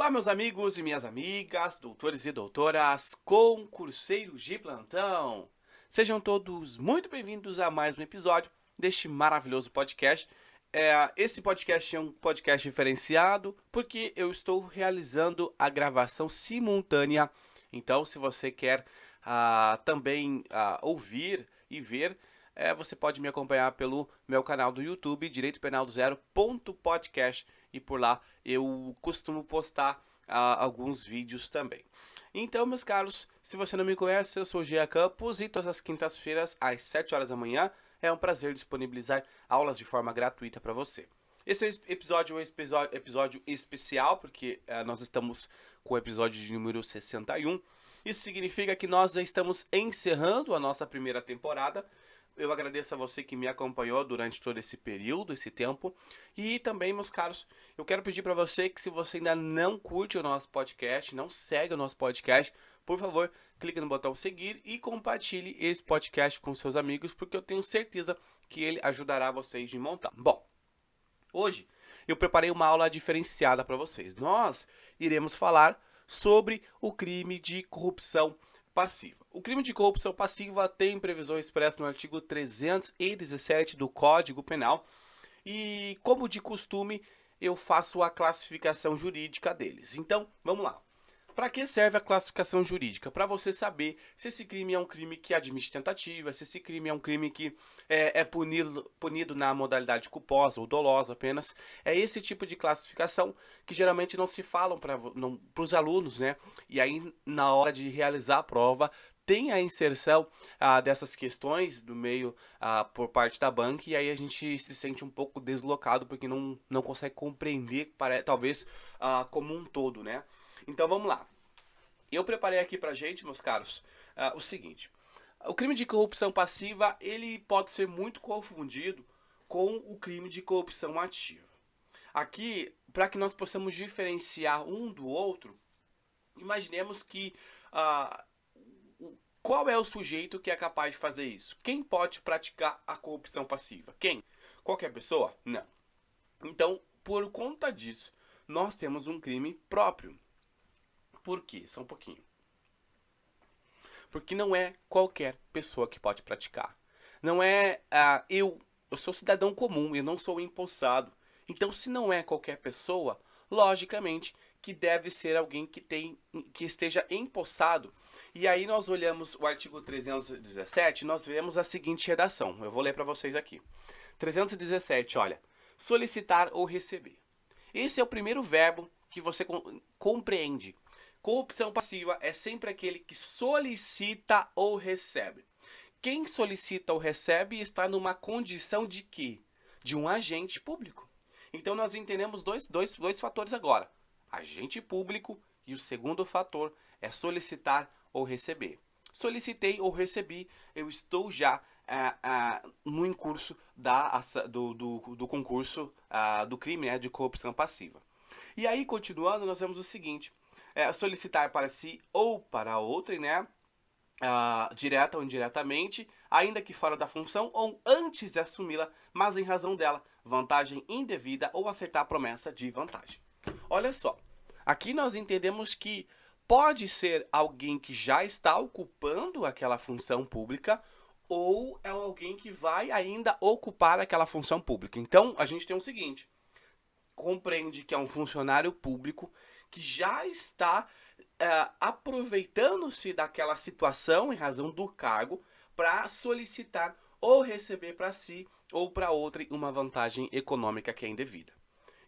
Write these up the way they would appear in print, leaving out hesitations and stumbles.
Olá, meus amigos e minhas amigas, doutores e doutoras, concurseiros de plantão. Sejam todos muito bem-vindos a mais um episódio deste maravilhoso podcast. Esse podcast é um podcast diferenciado porque eu estou realizando a gravação simultânea. Então, se você quer também ouvir e ver, você pode me acompanhar pelo meu canal do YouTube, Direito Penal do Zero .podcast, e por lá eu costumo postar alguns vídeos também. Então, meus caros, se você não me conhece, eu sou o Gia Campos e todas as quintas-feiras, às 7 horas da manhã, é um prazer disponibilizar aulas de forma gratuita para você. Esse episódio é um episódio especial, porque nós estamos com o episódio de número 61. Isso significa que nós já estamos encerrando a nossa primeira temporada. Eu agradeço a você que me acompanhou durante todo esse período, esse tempo. E também, meus caros, eu quero pedir para você que, se você ainda não curte o nosso podcast, não segue o nosso podcast, por favor, clique no botão seguir e compartilhe esse podcast com seus amigos, porque eu tenho certeza que ele ajudará vocês de montar. Bom, hoje eu preparei uma aula diferenciada para vocês. Nós iremos falar sobre o crime de corrupção passiva. O crime de corrupção passiva tem previsão expressa no artigo 317 do Código Penal e, como de costume, eu faço a classificação jurídica deles. Então, vamos lá. Para que serve a classificação jurídica? Para você saber se esse crime é um crime que admite tentativa, se esse crime é um crime que é punido na modalidade culposa ou dolosa apenas. É esse tipo de classificação que geralmente não se falam para os alunos, né? E aí, na hora de realizar a prova, tem a inserção dessas questões do meio por parte da banca, e aí a gente se sente um pouco deslocado porque não consegue compreender, talvez, como um todo, né? Então vamos lá. Eu preparei aqui pra gente, meus caros, o seguinte. O crime de corrupção passiva, ele pode ser muito confundido com o crime de corrupção ativa. Aqui, para que nós possamos diferenciar um do outro, imaginemos que qual é o sujeito que é capaz de fazer isso? Quem pode praticar a corrupção passiva? Quem? Qualquer pessoa? Não. Então, por conta disso, nós temos um crime próprio. Por quê? Só um pouquinho. Porque não é qualquer pessoa que pode praticar. Não é eu sou cidadão comum, eu não sou empossado. Então, se não é qualquer pessoa, logicamente que deve ser alguém que esteja empossado. E aí nós olhamos o artigo 317, nós vemos a seguinte redação. Eu vou ler para vocês aqui. 317, olha. Solicitar ou receber. Esse é o primeiro verbo que você compreende. Corrupção passiva é sempre aquele que solicita ou recebe. Quem solicita ou recebe está numa condição de quê? De um agente público. Então nós entendemos dois fatores agora. Agente público, e o segundo fator é solicitar ou receber. Solicitei ou recebi, eu estou já no incurso do concurso do crime, né, de corrupção passiva. E aí, continuando, nós vemos o seguinte. Solicitar para si ou para outrem, né? Direta ou indiretamente, ainda que fora da função ou antes de assumi-la, mas em razão dela, vantagem indevida ou acertar a promessa de vantagem. Olha só, aqui nós entendemos que pode ser alguém que já está ocupando aquela função pública ou é alguém que vai ainda ocupar aquela função pública. Então, a gente tem o seguinte, compreende que é um funcionário público que já está aproveitando-se daquela situação em razão do cargo para solicitar ou receber para si ou para outra uma vantagem econômica que é indevida.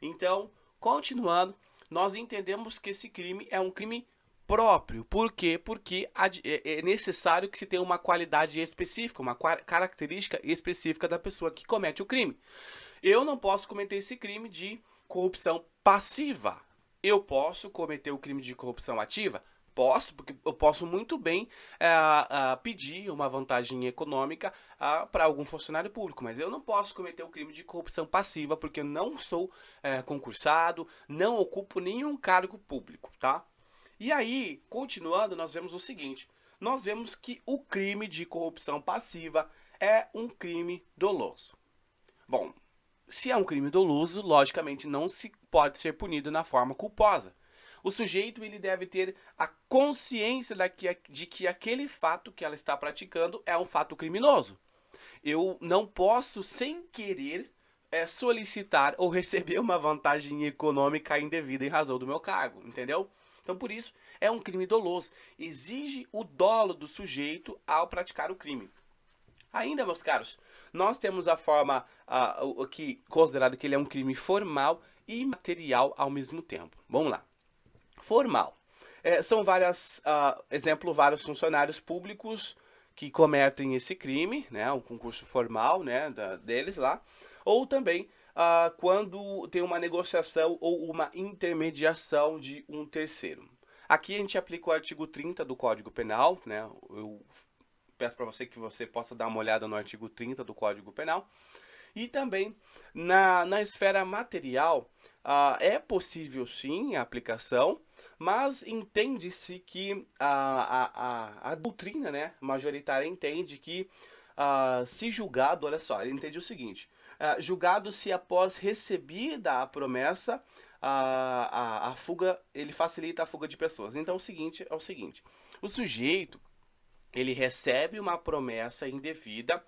Então, continuando, nós entendemos que esse crime é um crime próprio. Por quê? Porque é necessário que se tenha uma qualidade específica, uma característica específica da pessoa que comete o crime. Eu não posso cometer esse crime de corrupção passiva. Eu posso cometer o crime de corrupção ativa? Posso, porque eu posso muito bem pedir uma vantagem econômica para algum funcionário público, mas eu não posso cometer o crime de corrupção passiva porque eu não sou concursado, não ocupo nenhum cargo público, tá? E aí, continuando, nós vemos o seguinte, nós vemos que o crime de corrupção passiva é um crime doloso. Bom, se é um crime doloso, logicamente não se pode ser punido na forma culposa. o sujeito ele deve ter a consciência de que aquele fato que ela está praticando é um fato criminoso. Eu não posso, sem querer, solicitar ou receber uma vantagem econômica indevida em razão do meu cargo, entendeu? Então, por isso, é um crime doloso. Exige o dolo do sujeito ao praticar o crime. Ainda, meus caros, nós temos a forma considerado que ele é um crime formal e material ao mesmo tempo. Vamos lá. Formal. São vários funcionários públicos que cometem esse crime, né, um concurso formal, né, deles lá, ou também quando tem uma negociação ou uma intermediação de um terceiro. Aqui a gente aplica o artigo 30 do Código Penal, né, eu peço para você que você possa dar uma olhada no artigo 30 do Código Penal, e também na esfera material, é possível sim a aplicação, mas entende-se que a doutrina, né, majoritária entende que se julgado, olha só, ele entende o seguinte, julgado se após recebida a promessa, a fuga, ele facilita a fuga de pessoas. Então é o seguinte, o sujeito, ele recebe uma promessa indevida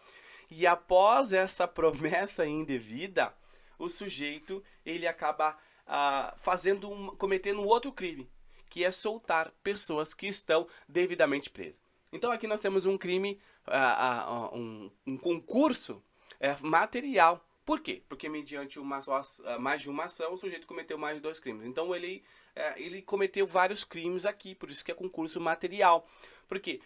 e após essa promessa indevida, o sujeito ele acaba cometendo um outro crime, que é soltar pessoas que estão devidamente presas. Então aqui nós temos um crime, um concurso material. Por quê? Porque mediante mais de uma ação, o sujeito cometeu mais de 2 crimes. Então ele cometeu vários crimes aqui, por isso que é concurso material. Porque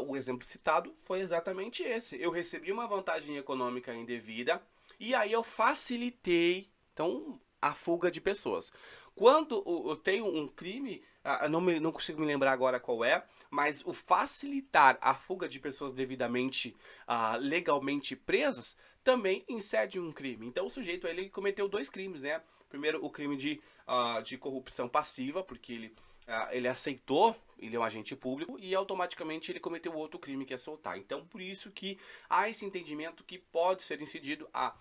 o exemplo citado foi exatamente esse. Eu recebi uma vantagem econômica indevida e aí eu facilitei, então, a fuga de pessoas. Quando eu tenho um crime, não consigo me lembrar agora qual é, mas o facilitar a fuga de pessoas devidamente, legalmente presas, também incide um crime. Então o sujeito ele cometeu 2 crimes, né? Primeiro, o crime de corrupção passiva, porque ele aceitou, ele é um agente público e automaticamente ele cometeu outro crime que é soltar. Então por isso que há esse entendimento que pode ser incidido a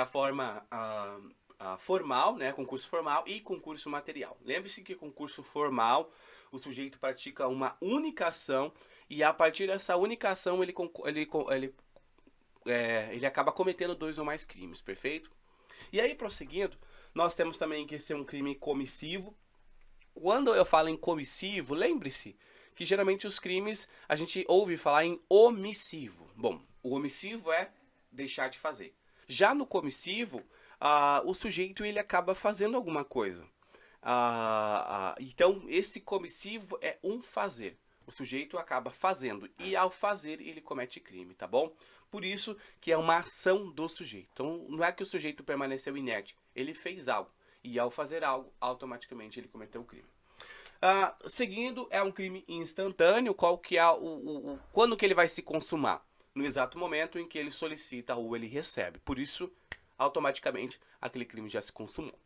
forma formal, né, concurso formal e concurso material. Lembre-se que concurso formal, o sujeito pratica uma única ação e a partir dessa única ação ele acaba cometendo 2 ou mais crimes, perfeito? E aí, prosseguindo, nós temos também que ser um crime comissivo. Quando eu falo em comissivo, lembre-se que geralmente os crimes a gente ouve falar em omissivo. Bom, o omissivo é deixar de fazer. Já no comissivo, o sujeito ele acaba fazendo alguma coisa. Então, esse comissivo é um fazer. O sujeito acaba fazendo e ao fazer ele comete crime, tá bom? Por isso que é uma ação do sujeito. Então, não é que o sujeito permaneceu inerte, ele fez algo. E ao fazer algo, automaticamente ele cometeu o crime. Seguindo, é um crime instantâneo, qual que é quando que ele vai se consumar? No exato momento em que ele solicita ou ele recebe. Por isso, automaticamente, aquele crime já se consumou.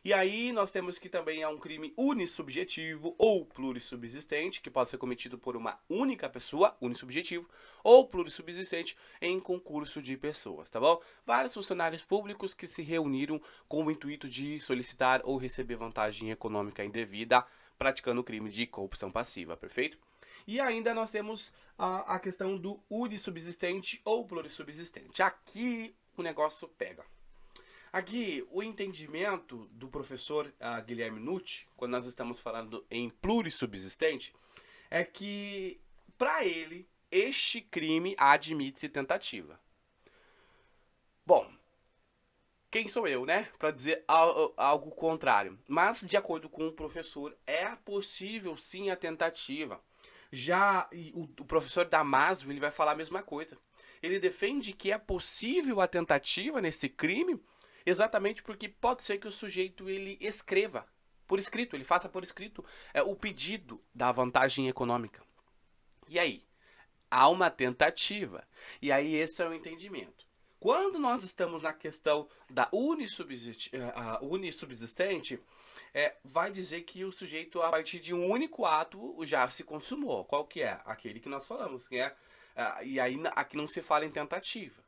E aí nós temos que também é um crime unissubjetivo ou plurissubsistente, que pode ser cometido por uma única pessoa, unissubjetivo, ou plurissubsistente em concurso de pessoas, tá bom? Vários funcionários públicos que se reuniram com o intuito de solicitar ou receber vantagem econômica indevida, praticando o crime de corrupção passiva, perfeito? E ainda nós temos a questão do unissubsistente ou plurissubsistente. Aqui o negócio pega. Aqui, o entendimento do professor Guilherme Nucci, quando nós estamos falando em plurissubsistente, é que, para ele, este crime admite-se tentativa. Bom, quem sou eu, né, para dizer algo contrário? Mas, de acordo com o professor, é possível sim a tentativa. Já o professor Damasio, ele vai falar a mesma coisa. Ele defende que é possível a tentativa nesse crime, exatamente porque pode ser que o sujeito ele escreva por escrito, ele faça por escrito o pedido da vantagem econômica. E aí? Há uma tentativa. E aí esse é o entendimento. Quando nós estamos na questão da unissubsistente, vai dizer que o sujeito, a partir de um único ato, já se consumou. Qual que é? Aquele que nós falamos. Que e aí aqui não se fala em tentativa.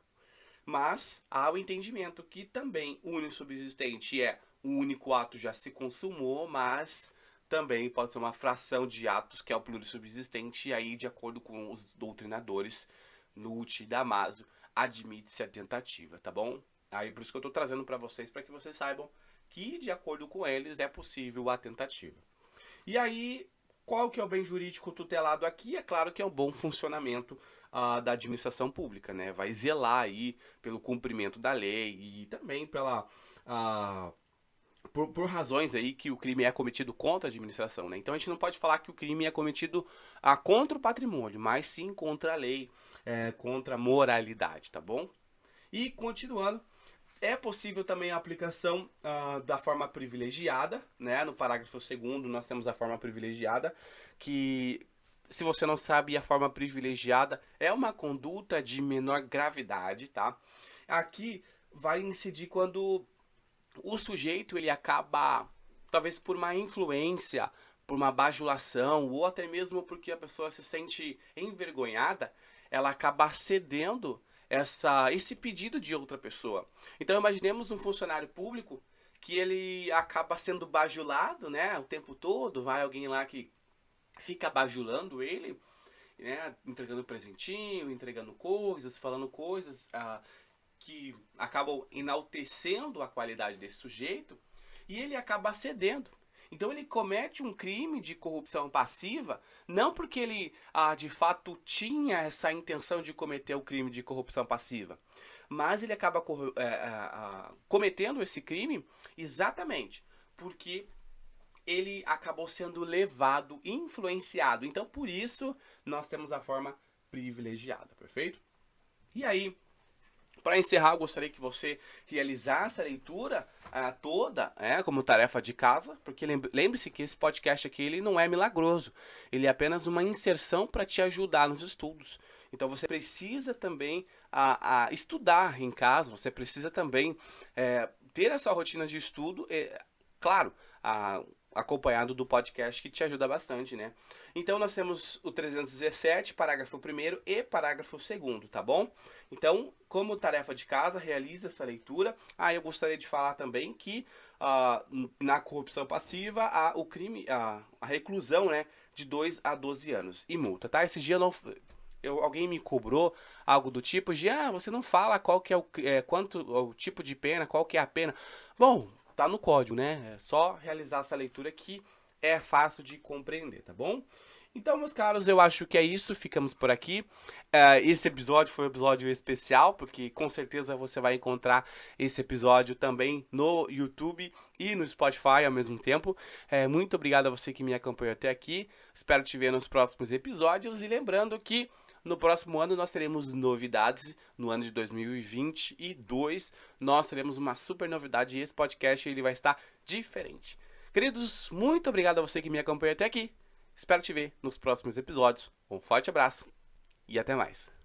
Mas há o entendimento que também unissubsistente é um único ato já se consumou, mas também pode ser uma fração de atos que é o plurissubsistente, e aí, de acordo com os doutrinadores, Nutt e Damaso, admite-se a tentativa, tá bom? Aí por isso que eu tô trazendo para vocês saibam que, de acordo com eles, é possível a tentativa. E aí, qual que é o bem jurídico tutelado aqui? É claro que é um bom funcionamento da administração pública, né? Vai zelar aí pelo cumprimento da lei e também pela... por razões aí que o crime é cometido contra a administração, né? Então a gente não pode falar que o crime é cometido contra o patrimônio, mas sim contra a lei, contra a moralidade, tá bom? E continuando, é possível também a aplicação da forma privilegiada, né? No parágrafo 2º nós temos a forma privilegiada, que, se você não sabe, a forma privilegiada é uma conduta de menor gravidade, tá? Aqui vai incidir quando o sujeito ele acaba, talvez por uma influência, por uma bajulação, ou até mesmo porque a pessoa se sente envergonhada, ela acaba cedendo esse pedido de outra pessoa. Então imaginemos um funcionário público que ele acaba sendo bajulado, né, o tempo todo, vai alguém lá que fica bajulando ele, né, entregando presentinho, entregando coisas, falando coisas que acabam enaltecendo a qualidade desse sujeito, e ele acaba cedendo. Então ele comete um crime de corrupção passiva, não porque ele de fato tinha essa intenção de cometer o crime de corrupção passiva, mas ele acaba cometendo esse crime exatamente porque ele acabou sendo levado, influenciado. Então por isso nós temos a forma privilegiada, perfeito? E aí, para encerrar, eu gostaria que você realizasse a leitura toda, como tarefa de casa, porque lembre-se que esse podcast aqui ele não é milagroso, ele é apenas uma inserção para te ajudar nos estudos. Então você precisa também estudar em casa, você precisa também ter essa rotina de estudo, claro, acompanhado do podcast que te ajuda bastante, né? Então nós temos o 317, parágrafo 1º e parágrafo 2º, tá bom? Então, como tarefa de casa, realiza essa leitura. Eu gostaria de falar também que na corrupção passiva, o crime, a reclusão, né, de 2 a 12 anos e multa, tá? Esse dia alguém me cobrou algo do tipo de, você não fala qual que é quanto o tipo de pena, qual que é a pena. Bom, tá no código, né? É só realizar essa leitura que é fácil de compreender, tá bom? Então, meus caros, eu acho que é isso. Ficamos por aqui. Esse episódio foi um episódio especial, porque com certeza você vai encontrar esse episódio também no YouTube e no Spotify ao mesmo tempo. Muito obrigado a você que me acompanhou até aqui. Espero te ver nos próximos episódios. E lembrando que no próximo ano nós teremos novidades. No ano de 2022 nós teremos uma super novidade e esse podcast ele vai estar diferente. Queridos, muito obrigado a você que me acompanhou até aqui. Espero te ver nos próximos episódios. Um forte abraço e até mais.